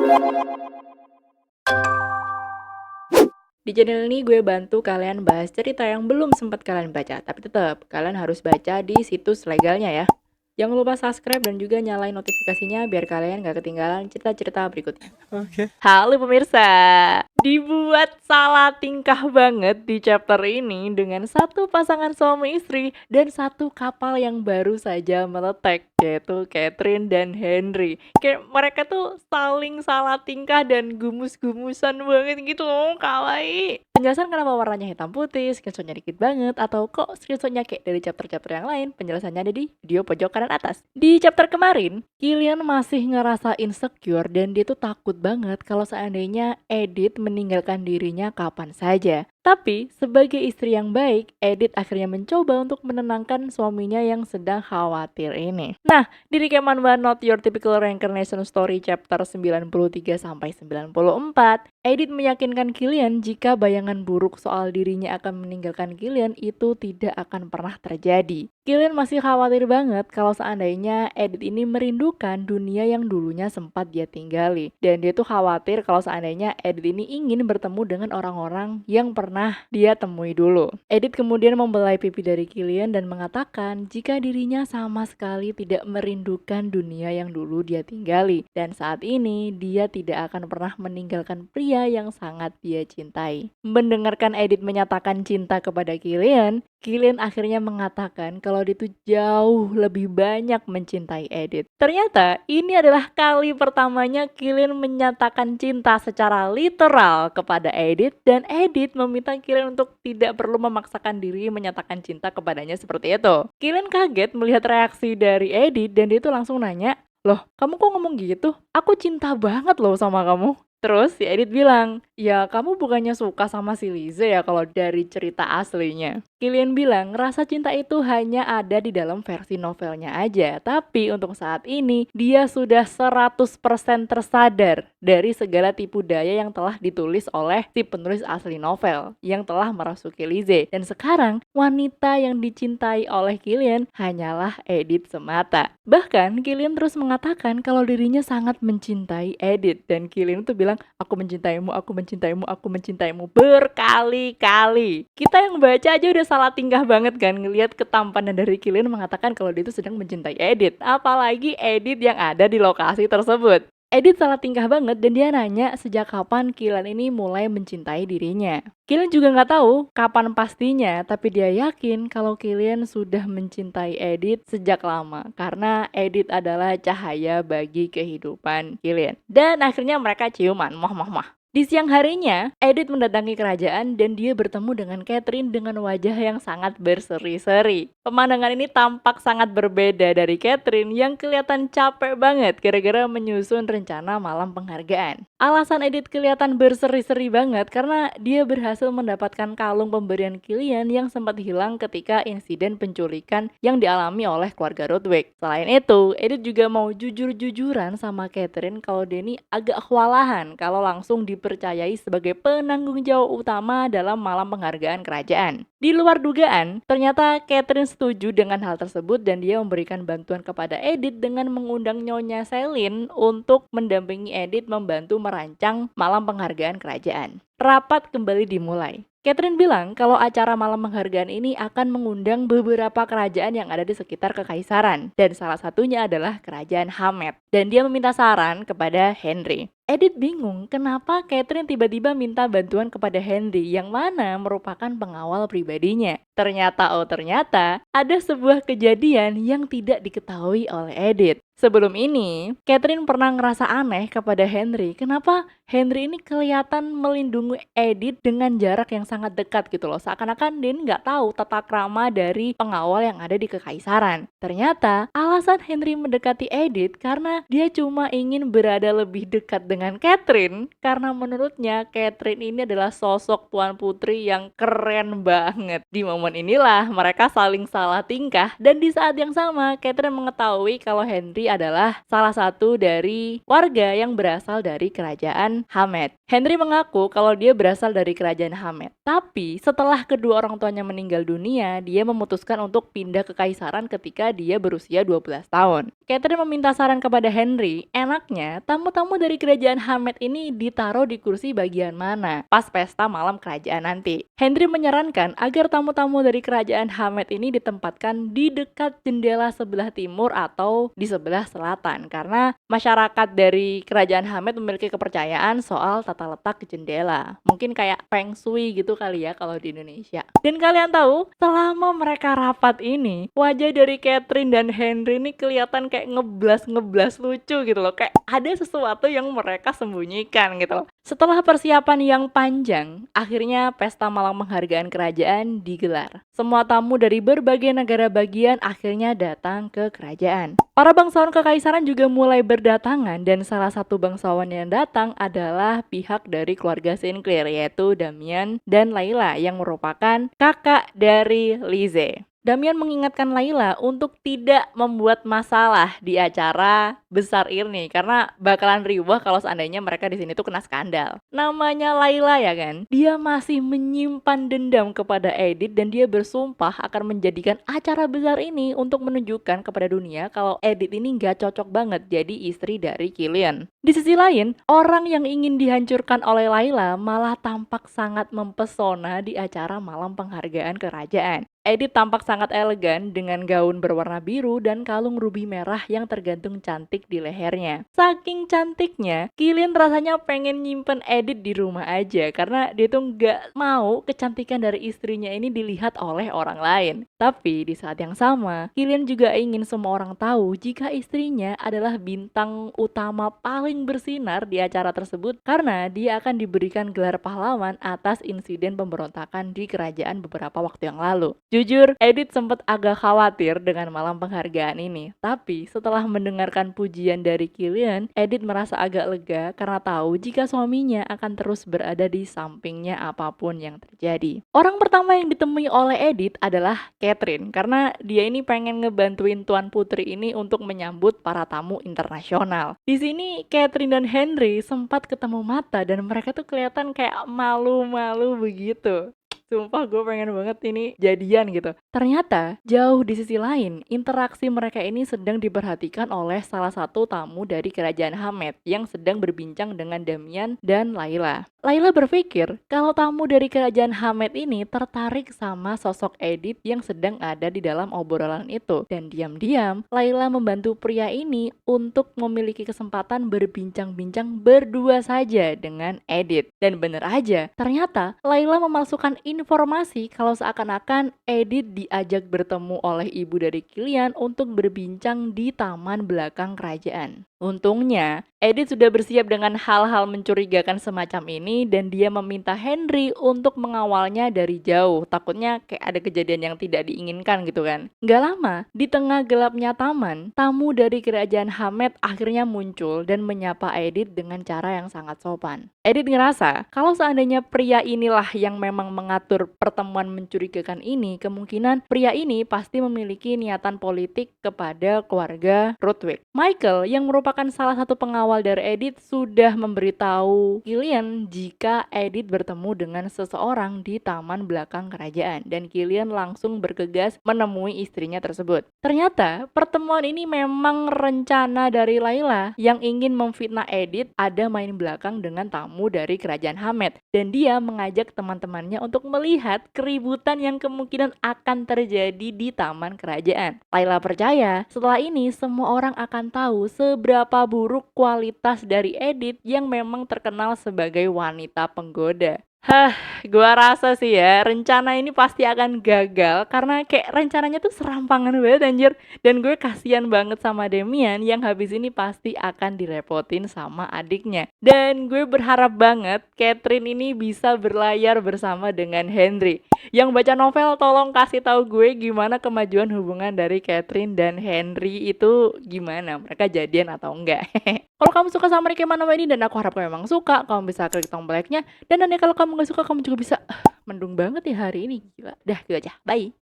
Di channel ini gue bantu kalian bahas cerita yang belum sempat kalian baca, tapi tetap kalian harus baca di situs legalnya ya. Jangan lupa subscribe dan juga nyalain notifikasinya biar kalian gak ketinggalan cerita-cerita berikutnya. Oke. Halo pemirsa, dibuat salah tingkah banget di chapter ini dengan satu pasangan suami istri dan satu kapal yang baru saja meletek, yaitu Catherine dan Henry. Kayak mereka tuh saling salah tingkah dan gumus-gumusan banget gitu loh, kawaii. Penjelasan kenapa warnanya hitam putih, screenshotnya dikit banget, atau kok screenshotnya kayak dari chapter-chapter yang lain, penjelasannya ada di video pojok kanan atas. Di chapter kemarin, Killian masih ngerasa insecure dan dia tuh takut banget kalau seandainya Edith meninggalkan dirinya kapan saja. Tapi, sebagai istri yang baik, Edith akhirnya mencoba untuk menenangkan suaminya yang sedang khawatir ini. Nah, di rekaman One Not Your Typical Reincarnation Story chapter 93-94, Edith meyakinkan Killian jika bayangan buruk soal dirinya akan meninggalkan Killian itu tidak akan pernah terjadi. Killian masih khawatir banget kalau seandainya Edith ini merindukan dunia yang dulunya sempat dia tinggali. Dan dia tuh khawatir kalau seandainya Edith ini ingin bertemu dengan orang-orang yang pernah dia temui dulu. Edith kemudian membelai pipi dari Killian dan mengatakan jika dirinya sama sekali tidak merindukan dunia yang dulu dia tinggali. Dan saat ini dia tidak akan pernah meninggalkan pria yang sangat dia cintai. Mendengarkan Edith menyatakan cinta kepada Killian, Killian akhirnya mengatakan kalau dia tuh jauh lebih banyak mencintai Edith. Ternyata ini adalah kali pertamanya Killian menyatakan cinta secara literal kepada Edith dan Edith meminta Killian untuk tidak perlu memaksakan diri menyatakan cinta kepadanya seperti itu. Killian kaget melihat reaksi dari Edith dan dia tuh langsung nanya, "Loh, kamu kok ngomong gitu? Aku cinta banget loh sama kamu." Terus si Edith bilang, "Ya kamu bukannya suka sama si Lise ya kalau dari cerita aslinya." Killian bilang rasa cinta itu hanya ada di dalam versi novelnya aja. Tapi untuk saat ini dia sudah 100% tersadar dari segala tipu daya yang telah ditulis oleh si penulis asli novel yang telah merasuki Lise. Dan sekarang wanita yang dicintai oleh Killian hanyalah Edith semata. Bahkan Killian terus mengatakan kalau dirinya sangat mencintai Edith. Dan Killian tuh bilang, aku mencintaimu, aku mencintaimu, aku mencintaimu berkali-kali. Kita yang baca aja udah salah tingkah banget kan ngelihat ketampanan dari Killian mengatakan kalau dia itu sedang mencintai Edith. Apalagi Edith yang ada di lokasi tersebut. Edith salah tingkah banget dan dia nanya sejak kapan Killian ini mulai mencintai dirinya. Killian juga nggak tahu kapan pastinya, tapi dia yakin kalau Killian sudah mencintai Edith sejak lama karena Edith adalah cahaya bagi kehidupan Killian. Dan akhirnya mereka ciuman, moh. Di siang harinya, Edith mendatangi kerajaan dan dia bertemu dengan Catherine dengan wajah yang sangat berseri-seri. Pemandangan ini tampak sangat berbeda dari Catherine yang kelihatan capek banget gara-gara menyusun rencana malam penghargaan. Alasan Edith kelihatan berseri-seri banget karena dia berhasil mendapatkan kalung pemberian Killian yang sempat hilang ketika insiden penculikan yang dialami oleh keluarga Rodwick. Selain itu, Edith juga mau jujur-jujuran sama Catherine kalau dia ini agak kewalahan kalau langsung dipercayai sebagai penanggung jawab utama dalam malam penghargaan kerajaan. Di luar dugaan, ternyata Catherine setuju dengan hal tersebut dan dia memberikan bantuan kepada Edith dengan mengundang Nyonya Celine untuk mendampingi Edith membantu merancang malam penghargaan kerajaan. Rapat kembali dimulai. Catherine bilang kalau acara malam penghargaan ini akan mengundang beberapa kerajaan yang ada di sekitar kekaisaran dan salah satunya adalah kerajaan Hamed dan dia meminta saran kepada Henry. Edith bingung kenapa Catherine tiba-tiba minta bantuan kepada Henry yang mana merupakan pengawal pribadinya. Ternyata ada sebuah kejadian yang tidak diketahui oleh Edith. Sebelum ini, Catherine pernah ngerasa aneh kepada Henry. Kenapa Henry ini kelihatan melindungi Edith dengan jarak yang sangat dekat gitu loh. Seakan-akan dia nggak tahu tata krama dari pengawal yang ada di kekaisaran. Ternyata alasan Henry mendekati Edith karena dia cuma ingin berada lebih dekat dengan Catherine. Karena menurutnya Catherine ini adalah sosok tuan putri yang keren banget di momen momen inilah mereka saling salah tingkah dan di saat yang sama Catherine mengetahui kalau Henry adalah salah satu dari warga yang berasal dari kerajaan Hamed. Henry mengaku kalau dia berasal dari kerajaan Hamed. Tapi setelah kedua orang tuanya meninggal dunia, dia memutuskan untuk pindah ke kaisaran ketika dia berusia 12 tahun. Catherine meminta saran kepada Henry, enaknya tamu-tamu dari kerajaan Hamed ini ditaruh di kursi bagian mana pas pesta malam kerajaan nanti. Henry menyarankan agar tamu-tamu dari kerajaan Hamed ini ditempatkan di dekat jendela sebelah timur atau di sebelah selatan karena masyarakat dari kerajaan Hamed memiliki kepercayaan soal tata letak jendela. Mungkin kayak feng shui gitu kali ya kalau di Indonesia. Dan kalian tahu, selama mereka rapat ini, wajah dari Catherine dan Henry ini kelihatan kayak ngeblas-ngeblas lucu gitu loh. Kayak ada sesuatu yang mereka sembunyikan gitu loh. Setelah persiapan yang panjang, akhirnya pesta malam penghargaan kerajaan digelar. Semua tamu dari berbagai negara bagian akhirnya datang ke kerajaan. Para bangsawan kekaisaran juga mulai berdatangan dan salah satu bangsawan yang datang adalah pihak dari keluarga Sinclair yaitu Damien dan Layla yang merupakan kakak dari Lizzie. Damien mengingatkan Layla untuk tidak membuat masalah di acara besar ini karena bakalan riuh kalau seandainya mereka di sini tuh kena skandal. Namanya Layla ya kan, dia masih menyimpan dendam kepada Edith dan dia bersumpah akan menjadikan acara besar ini untuk menunjukkan kepada dunia kalau Edith ini gak cocok banget jadi istri dari Killian. Di sisi lain, orang yang ingin dihancurkan oleh Layla malah tampak sangat mempesona di acara malam penghargaan kerajaan. Edith tampak sangat elegan dengan gaun berwarna biru dan kalung rubi merah yang tergantung cantik di lehernya. Saking cantiknya, Killian rasanya pengen nyimpen Edith di rumah aja karena dia tuh nggak mau kecantikan dari istrinya ini dilihat oleh orang lain. Tapi di saat yang sama, Killian juga ingin semua orang tahu jika istrinya adalah bintang utama paling bersinar di acara tersebut karena dia akan diberikan gelar pahlawan atas insiden pemberontakan di kerajaan beberapa waktu yang lalu. Jujur, Edith sempat agak khawatir dengan malam penghargaan ini. Tapi setelah mendengarkan pujian dari Killian, Edith merasa agak lega karena tahu jika suaminya akan terus berada di sampingnya apapun yang terjadi. Orang pertama yang ditemui oleh Edith adalah Catherine karena dia ini pengen ngebantuin Tuan Putri ini untuk menyambut para tamu internasional. Di sini Catherine dan Henry sempat ketemu mata dan mereka tuh kelihatan kayak malu-malu begitu. Sumpah gue pengen banget ini jadian gitu. Ternyata jauh di sisi lain, interaksi mereka ini sedang diperhatikan oleh salah satu tamu dari kerajaan Hamed yang sedang berbincang dengan Damien dan Layla. Layla berpikir kalau tamu dari kerajaan Hamed ini tertarik sama sosok Edith yang sedang ada di dalam obrolan itu. Dan diam-diam, Layla membantu pria ini untuk memiliki kesempatan berbincang-bincang berdua saja dengan Edith. Dan bener aja, ternyata Layla memalsukan informasi kalau seakan-akan Edith diajak bertemu oleh ibu dari Killian untuk berbincang di taman belakang kerajaan. Untungnya, Edith sudah bersiap dengan hal-hal mencurigakan semacam ini dan dia meminta Henry untuk mengawalnya dari jauh. Takutnya kayak ada kejadian yang tidak diinginkan gitu kan. Gak lama, di tengah gelapnya taman, tamu dari kerajaan Hamed akhirnya muncul dan menyapa Edith dengan cara yang sangat sopan. Edith ngerasa kalau seandainya pria inilah yang memang mengatur pertemuan mencurigakan ini, kemungkinan pria ini pasti memiliki niatan politik kepada keluarga Rutwick. Michael yang merupakan salah satu pengawal dari Edith sudah memberitahu Killian jika Edith bertemu dengan seseorang di taman belakang kerajaan dan Killian langsung bergegas menemui istrinya tersebut. Ternyata pertemuan ini memang rencana dari Layla yang ingin memfitnah Edith ada main belakang dengan tamu dari kerajaan Hamed dan dia mengajak teman-temannya untuk melihat keributan yang kemungkinan akan terjadi di taman kerajaan. Layla percaya setelah ini semua orang akan tahu seberapa buruk kualitas dari Edith yang memang terkenal sebagai wanita penggoda. Gua rasa sih ya rencana ini pasti akan gagal karena kayak rencananya tuh serampangan banget anjir. Dan gue kasihan banget sama Damien yang habis ini pasti akan direpotin sama adiknya. Dan gue berharap banget Catherine ini bisa berlayar bersama dengan Henry. Yang baca novel tolong kasih tahu gue gimana kemajuan hubungan dari Catherine dan Henry itu gimana, mereka jadian atau enggak. Kalau kamu suka sama review ini dan aku harap kamu memang suka, kamu bisa klik tombol like-nya dan nanti kalau kamu kamu nggak suka, kamu juga bisa, mendung banget ya hari ini, gila. Dah gitu aja, bye.